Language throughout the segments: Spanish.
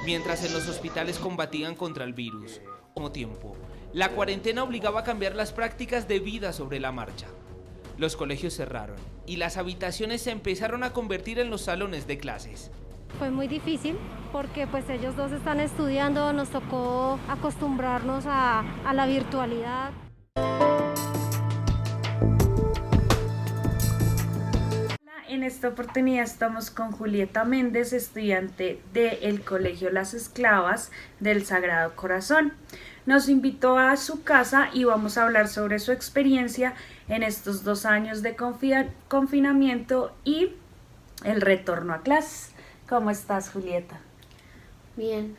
mientras en los hospitales combatían contra el virus. Al mismo tiempo, la cuarentena obligaba a cambiar las prácticas de vida sobre la marcha. Los colegios cerraron y las habitaciones se empezaron a convertir en los salones de clases. Fue muy difícil porque pues ellos dos están estudiando, nos tocó acostumbrarnos a la virtualidad. En esta oportunidad estamos con Julieta Méndez, estudiante del Colegio Las Esclavas del Sagrado Corazón. Nos invitó a su casa y vamos a hablar sobre su experiencia en estos 2 años de confinamiento y el retorno a clases. ¿Cómo estás, Julieta? Bien.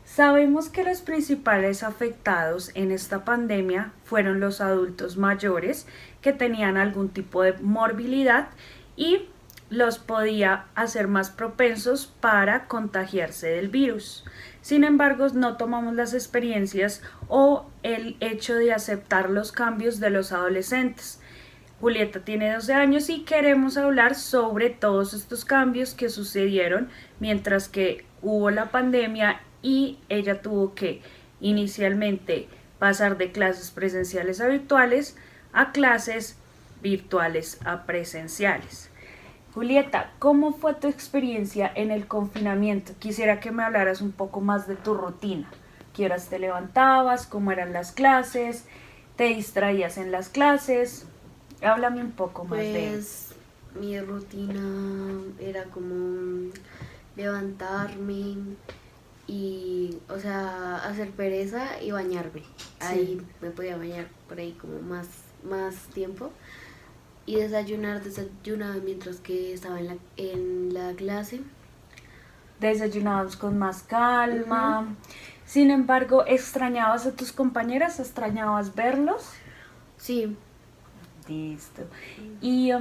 Sabemos que los principales afectados en esta pandemia fueron los adultos mayores que tenían algún tipo de morbilidad y los podía hacer más propensos para contagiarse del virus. Sin embargo, no tomamos las experiencias o el hecho de aceptar los cambios de los adolescentes. Julieta tiene 12 años y queremos hablar sobre todos estos cambios que sucedieron mientras que hubo la pandemia y ella tuvo que inicialmente pasar de clases presenciales a virtuales a clases virtuales a presenciales. Julieta, ¿cómo fue tu experiencia en el confinamiento? Quisiera que me hablaras un poco más de tu rutina. ¿Qué horas te levantabas? ¿Cómo eran las clases? ¿Te distraías en las clases? Háblame un poco más de eso. Pues mi rutina era como levantarme y, o sea, hacer pereza y bañarme. Sí. Ahí me podía bañar por ahí como más tiempo. Y desayunaba mientras que estaba en la clase. Desayunábamos con más calma. Sin embargo, ¿extrañabas a tus compañeras? ¿Extrañabas verlos? Sí. Listo. ¿Y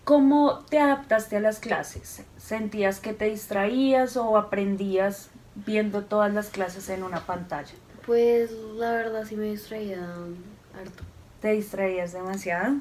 cómo te adaptaste a las clases? ¿Sentías que te distraías o aprendías viendo todas las clases en una pantalla? Pues la verdad sí me distraía harto. ¿Te distraías demasiado?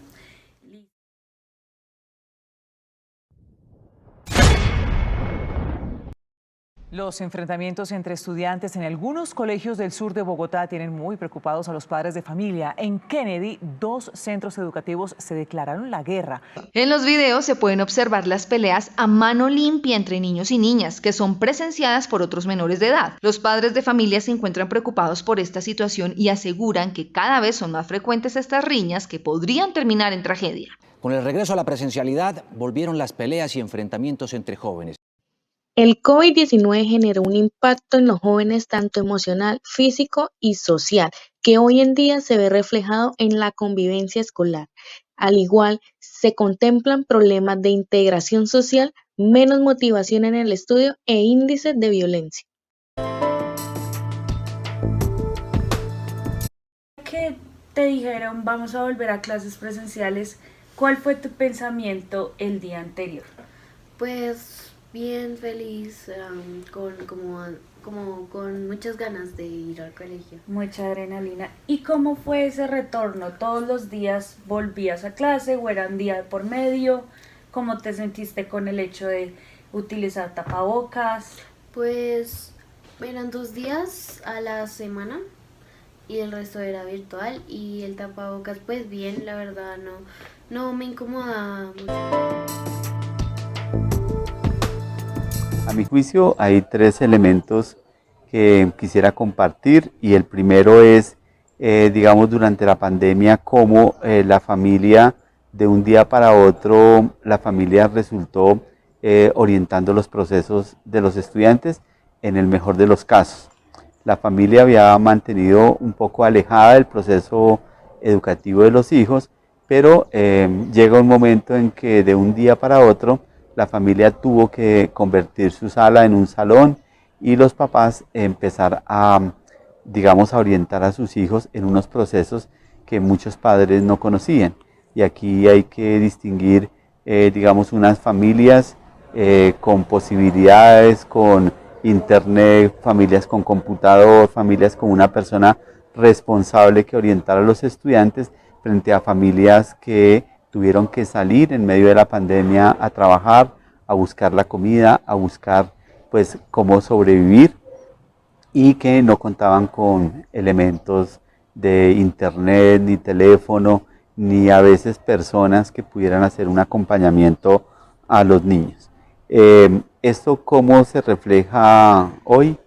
Los enfrentamientos entre estudiantes en algunos colegios del sur de Bogotá tienen muy preocupados a los padres de familia. En Kennedy, 2 centros educativos se declararon la guerra. En los videos se pueden observar las peleas a mano limpia entre niños y niñas, que son presenciadas por otros menores de edad. Los padres de familia se encuentran preocupados por esta situación y aseguran que cada vez son más frecuentes estas riñas que podrían terminar en tragedia. Con el regreso a la presencialidad, volvieron las peleas y enfrentamientos entre jóvenes. El COVID-19 generó un impacto en los jóvenes tanto emocional, físico y social, que hoy en día se ve reflejado en la convivencia escolar. Al igual, se contemplan problemas de integración social, menos motivación en el estudio e índices de violencia. ¿Qué te dijeron vamos a volver a clases presenciales? ¿Cuál fue tu pensamiento el día anterior? Pues bien feliz, con muchas ganas de ir al colegio. Mucha adrenalina. ¿Y cómo fue ese retorno? ¿Todos los días volvías a clase o eran día por medio? ¿Cómo te sentiste con el hecho de utilizar tapabocas? Pues eran 2 días a la semana y el resto era virtual y el tapabocas pues bien, la verdad no me incomoda mucho. A mi juicio hay 3 elementos que quisiera compartir y el primero es, digamos, durante la pandemia, cómo la familia de un día para otro, la familia resultó orientando los procesos de los estudiantes en el mejor de los casos. La familia había mantenido un poco alejada del proceso educativo de los hijos, pero llega un momento en que de un día para otro la familia tuvo que convertir su sala en un salón y los papás empezar a, digamos, a orientar a sus hijos en unos procesos que muchos padres no conocían. Y aquí hay que distinguir, digamos, unas familias con posibilidades, con internet, familias con computador, familias con una persona responsable que orientara a los estudiantes frente a familias que tuvieron que salir en medio de la pandemia a trabajar, a buscar la comida, a buscar pues cómo sobrevivir y que no contaban con elementos de internet, ni teléfono, ni a veces personas que pudieran hacer un acompañamiento a los niños. ¿Esto cómo se refleja hoy?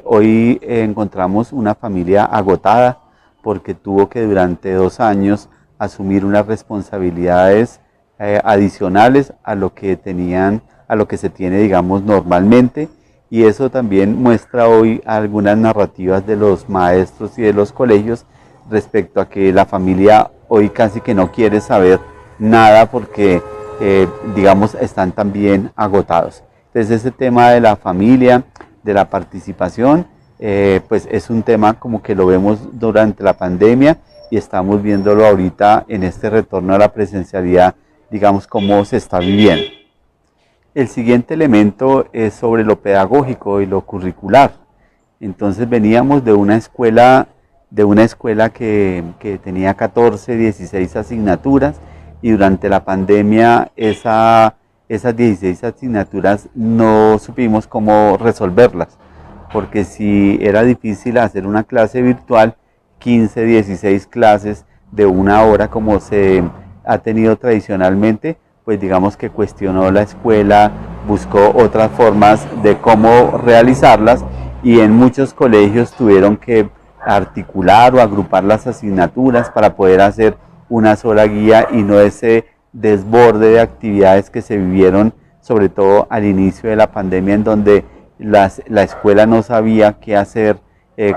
Hoy encontramos una familia agotada porque tuvo que durante 2 años asumir unas responsabilidades adicionales a lo que tenían, a lo que se tiene, digamos, normalmente, y eso también muestra hoy algunas narrativas de los maestros y de los colegios respecto a que la familia hoy casi que no quiere saber nada porque, digamos, están también agotados. Entonces ese tema de la familia, de la participación, pues es un tema como que lo vemos durante la pandemia y estamos viéndolo ahorita en este retorno a la presencialidad, digamos, cómo se está viviendo. El siguiente elemento es sobre lo pedagógico y lo curricular. Entonces veníamos de una escuela que tenía 14, 16 asignaturas y durante la pandemia esas 16 asignaturas no supimos cómo resolverlas, porque si era difícil hacer una clase virtual, 15, 16 clases de 1 hora como se ha tenido tradicionalmente, pues digamos que cuestionó la escuela, buscó otras formas de cómo realizarlas y en muchos colegios tuvieron que articular o agrupar las asignaturas para poder hacer una sola guía y no ese desborde de actividades que se vivieron, sobre todo al inicio de la pandemia, en donde la escuela no sabía qué hacer,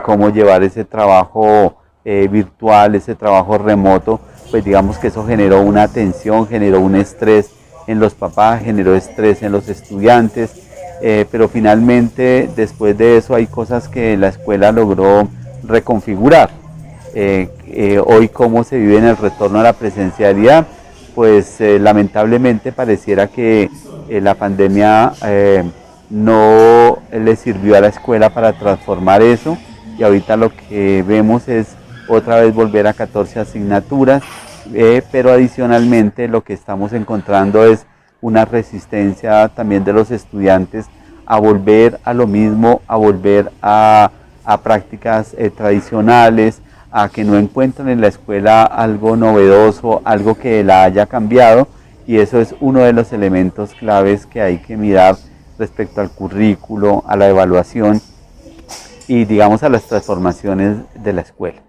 cómo llevar ese trabajo virtual, ese trabajo remoto. Pues digamos que eso generó una tensión, generó un estrés en los papás, generó estrés en los estudiantes, pero finalmente después de eso hay cosas que la escuela logró reconfigurar. Hoy cómo se vive en el retorno a la presencialidad, pues lamentablemente pareciera que la pandemia no le sirvió a la escuela para transformar eso y ahorita lo que vemos es otra vez volver a 14 asignaturas, pero adicionalmente lo que estamos encontrando es una resistencia también de los estudiantes a volver a lo mismo, a volver a prácticas tradicionales, a que no encuentran en la escuela algo novedoso, algo que la haya cambiado, y eso es uno de los elementos claves que hay que mirar respecto al currículo, a la evaluación y digamos a las transformaciones de la escuela.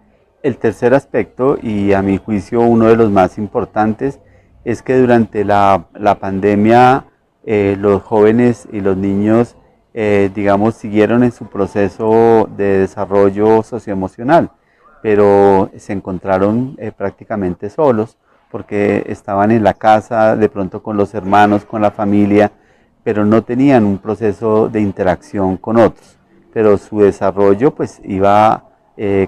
El tercer aspecto, y a mi juicio uno de los más importantes, es que durante la pandemia los jóvenes y los niños, digamos, siguieron en su proceso de desarrollo socioemocional, pero se encontraron prácticamente solos porque estaban en la casa, de pronto con los hermanos, con la familia, pero no tenían un proceso de interacción con otros, pero su desarrollo pues iba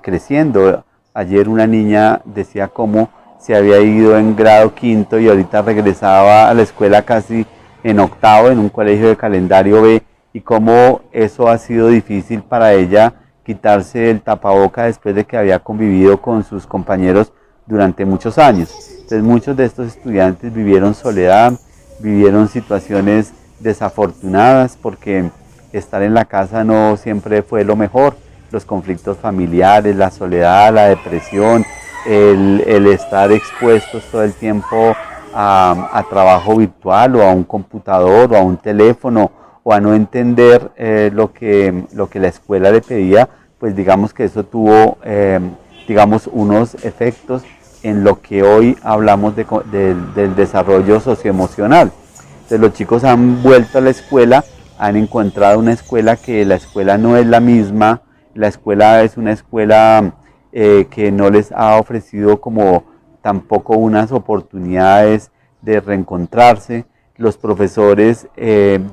creciendo. Ayer una niña decía cómo se había ido en grado 5º y ahorita regresaba a la escuela casi en 8º, en un colegio de calendario B, y cómo eso ha sido difícil para ella quitarse el tapaboca después de que había convivido con sus compañeros durante muchos años. Entonces muchos de estos estudiantes vivieron soledad, vivieron situaciones desafortunadas porque estar en la casa no siempre fue lo mejor. Los conflictos familiares, la soledad, la depresión, el estar expuestos todo el tiempo a trabajo virtual o a un computador o a un teléfono o a no entender lo que la escuela le pedía, pues digamos que eso tuvo digamos unos efectos en lo que hoy hablamos del desarrollo socioemocional. Entonces los chicos han vuelto a la escuela, han encontrado una escuela que la escuela no es la misma. La escuela es una escuela que no les ha ofrecido como tampoco unas oportunidades de reencontrarse. Los profesores,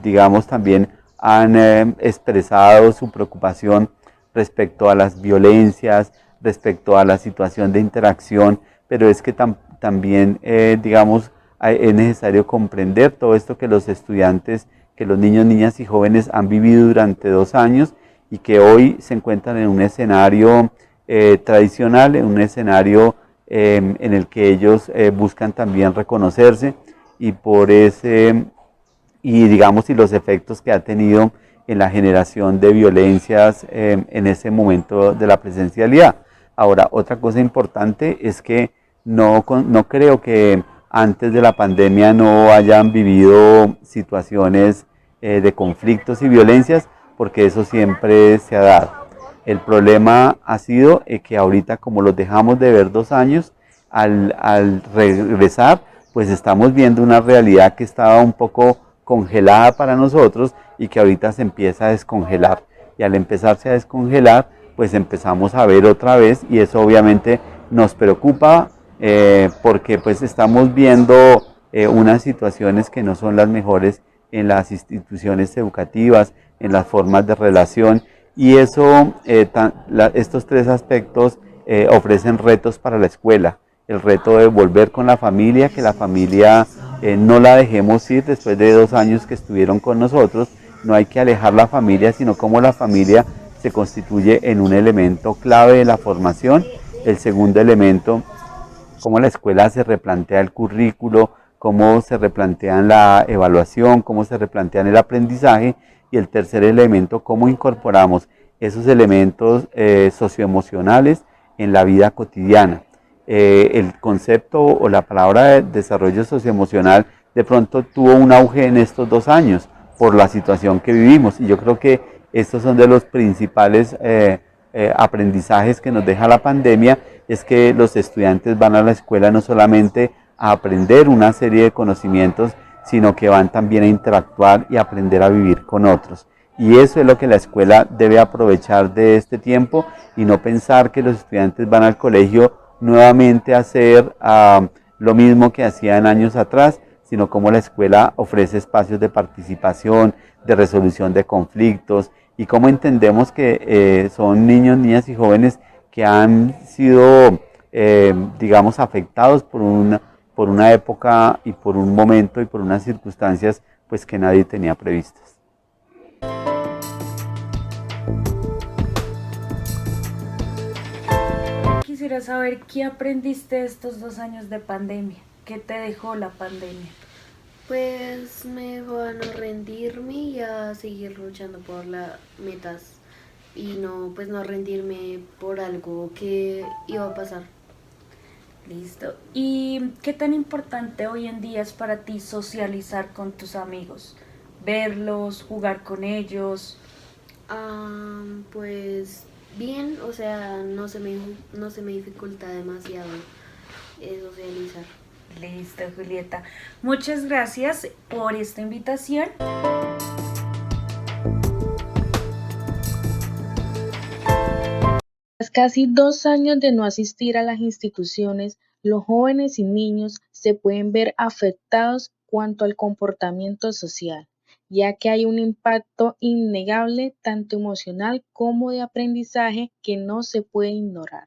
digamos, también han expresado su preocupación respecto a las violencias, respecto a la situación de interacción, pero es que también, digamos, es necesario comprender todo esto que los estudiantes, que los niños, niñas y jóvenes han vivido durante 2 años, y que hoy se encuentran en un escenario tradicional, en un escenario en el que ellos buscan también reconocerse y por ese, y digamos, y los efectos que ha tenido en la generación de violencias en ese momento de la presencialidad. Ahora, otra cosa importante es que no creo que antes de la pandemia no hayan vivido situaciones de conflictos y violencias, porque eso siempre se ha dado. El problema ha sido que ahorita, como los dejamos de ver 2 años, al regresar, pues estamos viendo una realidad que estaba un poco congelada para nosotros y que ahorita se empieza a descongelar. Y al empezarse a descongelar, pues empezamos a ver otra vez, y eso obviamente nos preocupa porque pues estamos viendo unas situaciones que no son las mejores en las instituciones educativas, en las formas de relación, y eso, estos 3 aspectos ofrecen retos para la escuela. El reto de volver con la familia, que la familia no la dejemos ir después de 2 años que estuvieron con nosotros. No hay que alejar la familia, sino cómo la familia se constituye en un elemento clave de la formación. El segundo elemento, cómo la escuela se replantea el currículo, cómo se replantean la evaluación, cómo se replantean el aprendizaje. Y el tercer elemento, cómo incorporamos esos elementos socioemocionales en la vida cotidiana. El concepto o la palabra de desarrollo socioemocional de pronto tuvo un auge en estos 2 años por la situación que vivimos, y yo creo que estos son de los principales aprendizajes que nos deja la pandemia, es que los estudiantes van a la escuela no solamente a aprender una serie de conocimientos, sino que van también a interactuar y aprender a vivir con otros. Y eso es lo que la escuela debe aprovechar de este tiempo, y no pensar que los estudiantes van al colegio nuevamente a hacer lo mismo que hacían años atrás, sino cómo la escuela ofrece espacios de participación, de resolución de conflictos, y cómo entendemos que son niños, niñas y jóvenes que han sido, digamos, afectados por una época y por un momento y por unas circunstancias pues que nadie tenía previstas. Quisiera saber qué aprendiste estos 2 años de pandemia, qué te dejó la pandemia. Pues me dejó a no rendirme y a seguir luchando por las metas y no, pues no rendirme por algo que iba a pasar. Listo. ¿Y qué tan importante hoy en día es para ti socializar con tus amigos? Verlos, jugar con ellos. Pues bien, o sea, no se me dificulta demasiado socializar. Listo, Julieta. Muchas gracias por esta invitación. Tras casi 2 años de no asistir a las instituciones, los jóvenes y niños se pueden ver afectados cuanto al comportamiento social, ya que hay un impacto innegable tanto emocional como de aprendizaje que no se puede ignorar.